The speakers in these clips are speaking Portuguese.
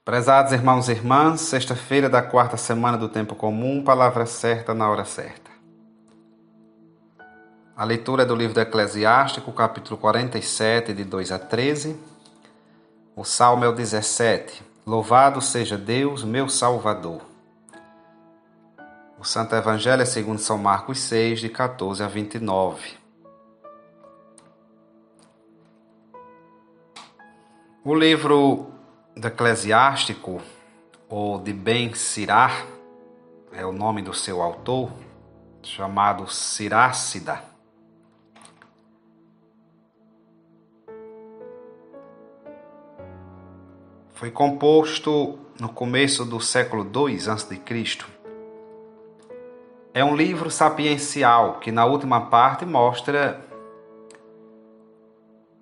Prezados irmãos e irmãs, sexta-feira da quarta semana do tempo comum, palavra certa na hora certa. A leitura é do livro do Eclesiástico, capítulo 47, de 2 a 13. O salmo é o 17. Louvado seja Deus, meu Salvador. O Santo Evangelho é segundo São Marcos 6, de 14 a 29. O livro do Eclesiástico, ou de Ben Sirá, é o nome do seu autor, chamado Sirácida. Foi composto no começo do século II a.C. É um livro sapiencial que na última parte mostra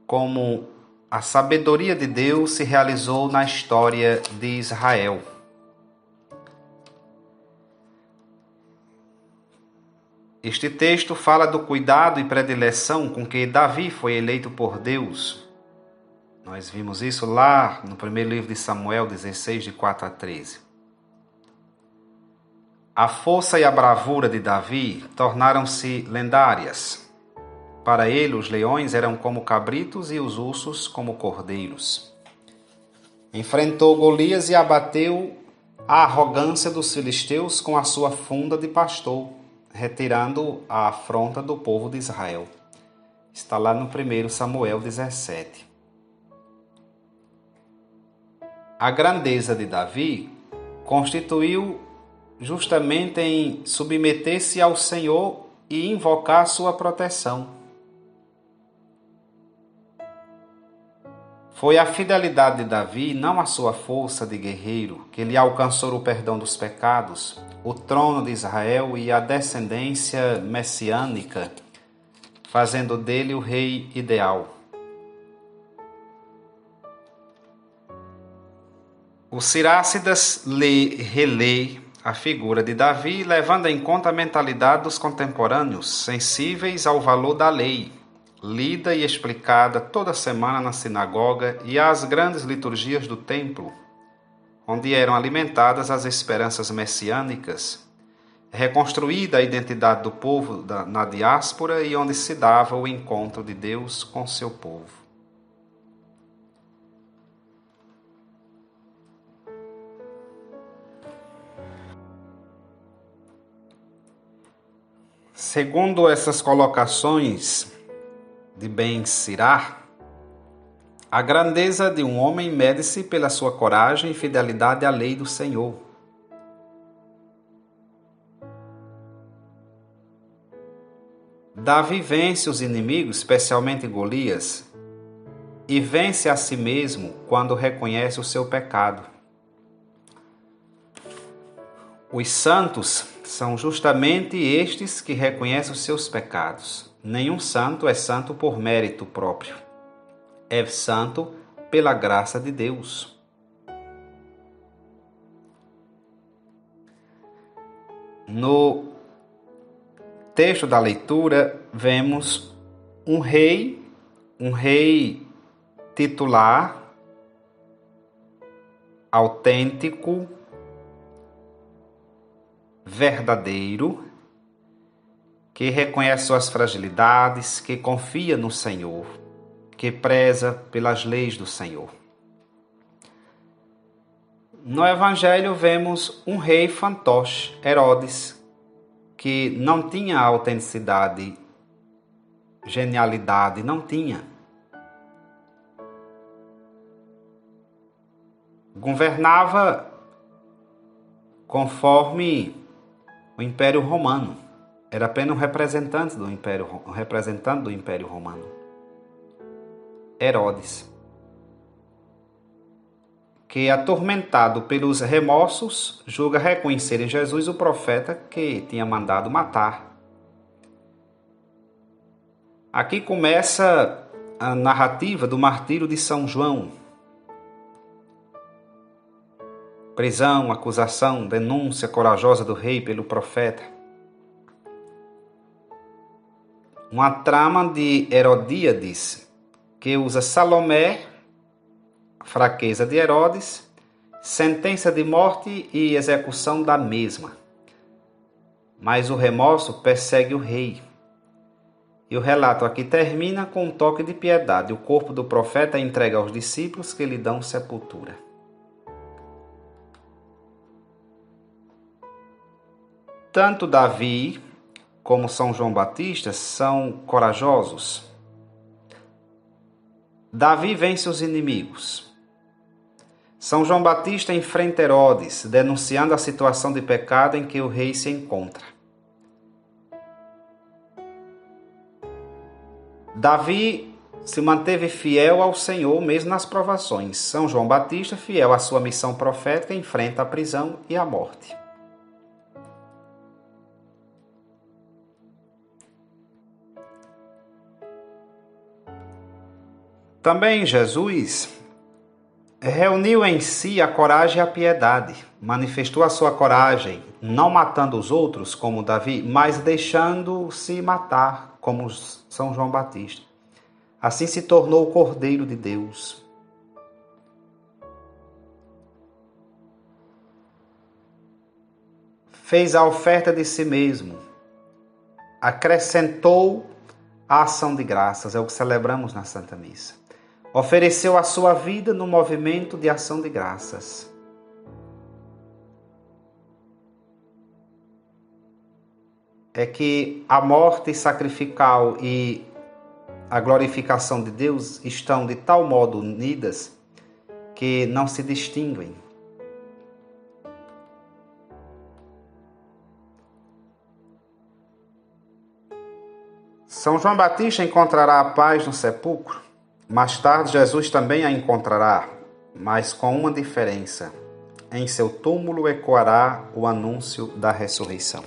como a sabedoria de Deus se realizou na história de Israel. Este texto fala do cuidado e predileção com que Davi foi eleito por Deus. Nós vimos isso lá no primeiro livro de Samuel 16, de 4 a 13. A força e a bravura de Davi tornaram-se lendárias. Para ele, os leões eram como cabritos e os ursos como cordeiros. Enfrentou Golias e abateu a arrogância dos filisteus com a sua funda de pastor, retirando a afronta do povo de Israel. Está lá no 1 Samuel 17. A grandeza de Davi constituiu justamente em submeter-se ao Senhor e invocar sua proteção. Foi a fidelidade de Davi, não a sua força de guerreiro, que lhe alcançou o perdão dos pecados, o trono de Israel e a descendência messiânica, fazendo dele o rei ideal. O Sirácidas relê a figura de Davi, levando em conta a mentalidade dos contemporâneos, sensíveis ao valor da lei, lida e explicada toda semana na sinagoga e às grandes liturgias do templo, onde eram alimentadas as esperanças messiânicas, reconstruída a identidade do povo na diáspora e onde se dava o encontro de Deus com seu povo. Segundo essas colocações de Ben Sirá, a grandeza de um homem mede-se pela sua coragem e fidelidade à lei do Senhor. Davi vence os inimigos, especialmente Golias, e vence a si mesmo quando reconhece o seu pecado. Os santos são justamente estes que reconhecem os seus pecados. Nenhum santo é santo por mérito próprio. É santo pela graça de Deus. No texto da leitura, vemos um rei titular, autêntico, verdadeiro, que reconhece suas fragilidades, que confia no Senhor, que preza pelas leis do Senhor. No Evangelho vemos um rei fantoche, Herodes, que não tinha autenticidade, genialidade, não tinha. Governava conforme o Império Romano. Era apenas um representante do Império Romano. Herodes, que, atormentado pelos remorsos, julga reconhecer em Jesus o profeta que tinha mandado matar. Aqui começa a narrativa do martírio de São João. Prisão, acusação, denúncia corajosa do rei pelo profeta. Uma trama de Herodíades, que usa Salomé, a fraqueza de Herodes, sentença de morte e execução da mesma. Mas o remorso persegue o rei. E o relato aqui termina com um toque de piedade. O corpo do profeta é entregue aos discípulos que lhe dão sepultura. Tanto Davi como São João Batista são corajosos. Davi vence os inimigos. São João Batista enfrenta Herodes, denunciando a situação de pecado em que o rei se encontra. Davi se manteve fiel ao Senhor mesmo nas provações. São João Batista, fiel à sua missão profética, enfrenta a prisão e a morte. Também Jesus reuniu em si a coragem e a piedade. Manifestou a sua coragem, não matando os outros, como Davi, mas deixando-se matar, como São João Batista. Assim se tornou o Cordeiro de Deus. Fez a oferta de si mesmo. Acrescentou a ação de graças, é o que celebramos na Santa Missa. Ofereceu a sua vida no movimento de ação de graças. É que a morte sacrificial e a glorificação de Deus estão de tal modo unidas que não se distinguem. São João Batista encontrará a paz no sepulcro. Mais tarde, Jesus também a encontrará, mas com uma diferença. Em seu túmulo ecoará o anúncio da ressurreição.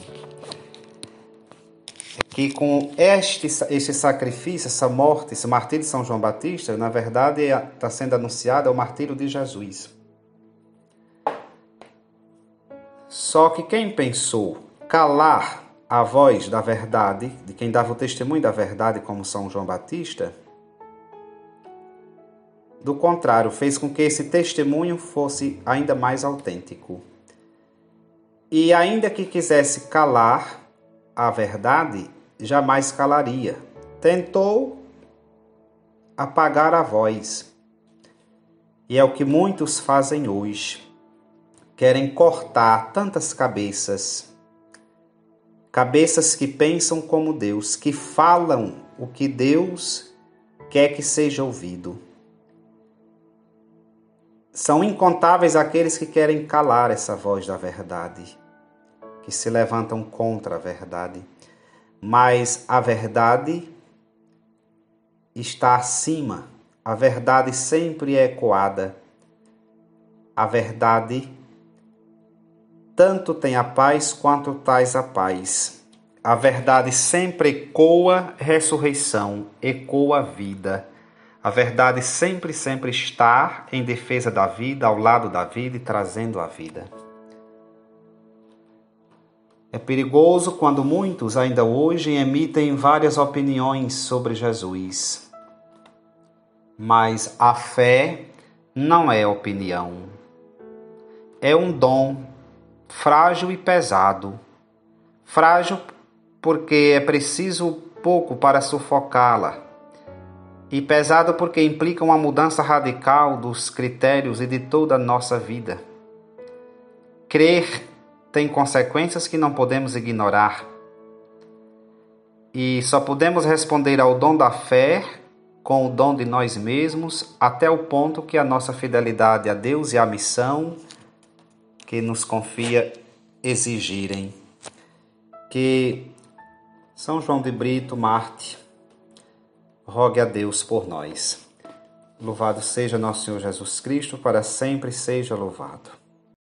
Que com este sacrifício, essa morte, esse martírio de São João Batista, na verdade está sendo anunciado é o martírio de Jesus. Só que quem pensou calar a voz da verdade, de quem dava o testemunho da verdade como São João Batista, do contrário, fez com que esse testemunho fosse ainda mais autêntico. E ainda que quisesse calar a verdade, jamais calaria. Tentou apagar a voz. E é o que muitos fazem hoje. Querem cortar tantas cabeças. Cabeças que pensam como Deus, que falam o que Deus quer que seja ouvido. São incontáveis aqueles que querem calar essa voz da verdade, que se levantam contra a verdade. Mas a verdade está acima, a verdade sempre é ecoada. A verdade tanto tem a paz quanto traz a paz. A verdade sempre ecoa ressurreição, ecoa vida. A verdade sempre está em defesa da vida, ao lado da vida e trazendo a vida. É perigoso quando muitos ainda hoje emitem várias opiniões sobre Jesus. Mas a fé não é opinião. É um dom frágil e pesado. Frágil porque é preciso pouco para sufocá-la. E pesado porque implica uma mudança radical dos critérios e de toda a nossa vida. Crer tem consequências que não podemos ignorar. E só podemos responder ao dom da fé com o dom de nós mesmos, até o ponto que a nossa fidelidade a Deus e a missão que nos confia exigirem. Que São João de Brito, Marte, rogue a Deus por nós. Louvado seja nosso Senhor Jesus Cristo, para sempre seja louvado.